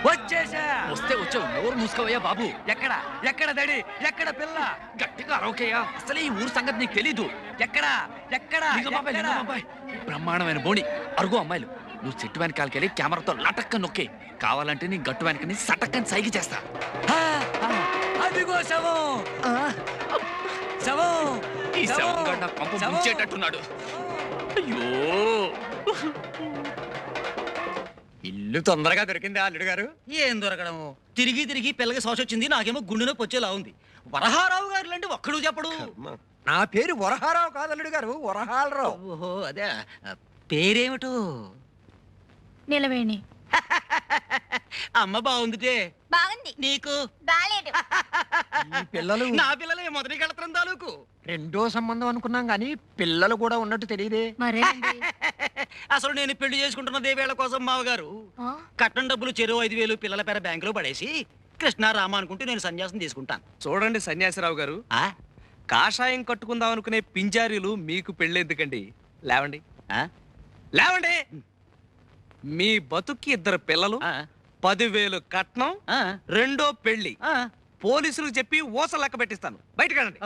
వచ్చేసా. వస్తే వచ్చావు, నోరు మూసుకోవయ్యా బాబు. ఎక్కడ ఎక్కడ దడి, ఎక్కడ పిల్ల? గట్టిగా అరవకయ్యా, అసలే ఈ ఊరు సంగతి నీకు తెలీదు. ఎక్కడ ఎక్కడ బాబాయ్, బ్రహ్మాండమైన బోణి, అరుగు అమ్మాయిలు. నువ్వు చెట్టు వెనకాలకెళ్ళి కెమెరాతో లటక్క నొక్కే, కావాలంటే నీ గట్టు వెనకని సటక్కని సైకి చేస్తా. అదిగో శవం. శవం. ఈ శవం గడ్డ పంప ముంచేటట్టున్నాడు. అయ్యో, ఇల్లు తొందరగా దొరికింది అల్లుడు గారు. ఏం దొరకడము, తిరిగి తిరిగి పిల్లకి శోష వచ్చింది. నాకేమో గుండె నొప్పి వచ్చేలా ఉంది. వరహారావు గారు లాంటి ఒక్కడు చెప్పడు. నా పేరు వరహారావు కాదు అల్లుడు గారు, వరహాలరావు. ఓహో అదే, పేరేమిటో? నిలవేణి. అమ్మ బాగుందిటే. బాగుంది. నీకు బాలేదు. పిల్లలు నా పిల్లలే మొదటి కళత్రం తాలూకు. రెండో సంబంధం అనుకున్నాం గాని పిల్లలు కూడా ఉన్నట్టు తెలియదే. మరేంటి? అసలు నేను పెళ్లి చేసుకుంటున్నదే వేళ కోసం మావగారు కట్నం డబ్బులు చెరువు 5,000 పిల్లల పేర బ్యాంకులో పడేసి కృష్ణారామ అనుకుంటూ నేను సన్యాసం తీసుకుంటాను. చూడండి సన్యాసిరావు గారు, కాషాయం కట్టుకుందాం అనుకునే పింజారీలు మీకు పెళ్ళెందుకండి? లేవండి లేవండి. మీ బతుక్కి 2 పిల్లలు, 10,000 కట్నం, రెండో పెళ్లి. పోలీసులకు చెప్పి ఓస లెక్క పెట్టిస్తాను. బయటకెళ్ళండి.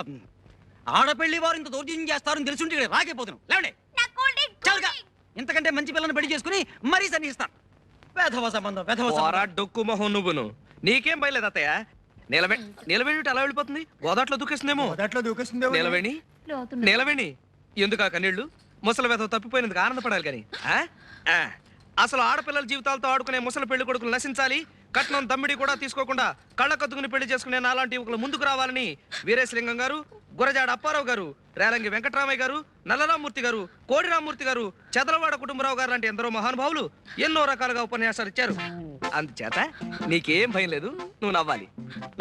ఆడపెళ్లి వారు ఇంత దౌర్జన్యం చేస్తారని తెలుసుంటే ఇక్కడ రాకపోతున్నాను. లేవండి. ఇంతకంటే మంచి పిల్లని పెళ్లి చేసుకుని మరీ సన్నిస్తాను. వేధవ సంబంధం, వేధవ సంబంధం. డొక్కు మొహం నువ్వును. నీకేం బయలేదు అత్తయ్య. నిలవేణి అలా వెళ్ళిపోతుంది, గోదాట్లో దూకేస్తుందేమో. నిలవేణి నిలవేణి ఎందుకు ఆ కన్నీళ్లు? ముసలి వేధవ తప్పిపోయినందుకు ఆనందపడాలి కానీ అసలు ఆడపిల్లల జీవితాలతో ఆడుకునే ముసలి పెళ్లి కొడుకులు నశించాలి. కట్నం దమ్మిడి కూడా తీసుకోకుండా కళ్ళ కత్తుకుని పెళ్లి చేసుకునే నాలాంటి యువకులు ముందుకు రావాలని వీరేశలింగం గారు, గురజాడ అప్పారావు గారు, రేలంగి వెంకటరామయ్య గారు, నల్లరామూర్తి గారు, కోడి రామూర్తి గారు, చదలవాడ కుటుంబరావు గారు లాంటి ఎందరో మహానుభావులు ఎన్నో రకాలుగా ఉపన్యాసాలు ఇచ్చారు. అందుచేత నీకేం భయం లేదు, నువ్వు నవ్వాలి.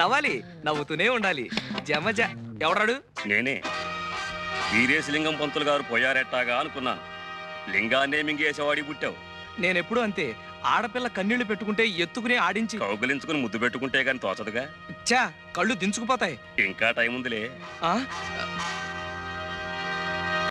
నవ్వాలి, నవ్వుతూనే ఉండాలి. జమజ. ఎవడాడు? నేనే. వీరేశలింగం పంతులు గారు పోయారెట్టాగా అనుకున్నాను. లింగాన్నే మింగేసేవాడి పుట్టావు. నేనెప్పుడు అంతే. ఆడపిల్ల కన్నీళ్లు పెట్టుకుంటే ఎత్తుకునే ఆడించి కౌగులించుకుని ముద్దు పెట్టుకుంటే గాని తోచదుగా. చా, కళ్ళు దించుకుపోతాయి. ఇంకా టైం ఉందిలే.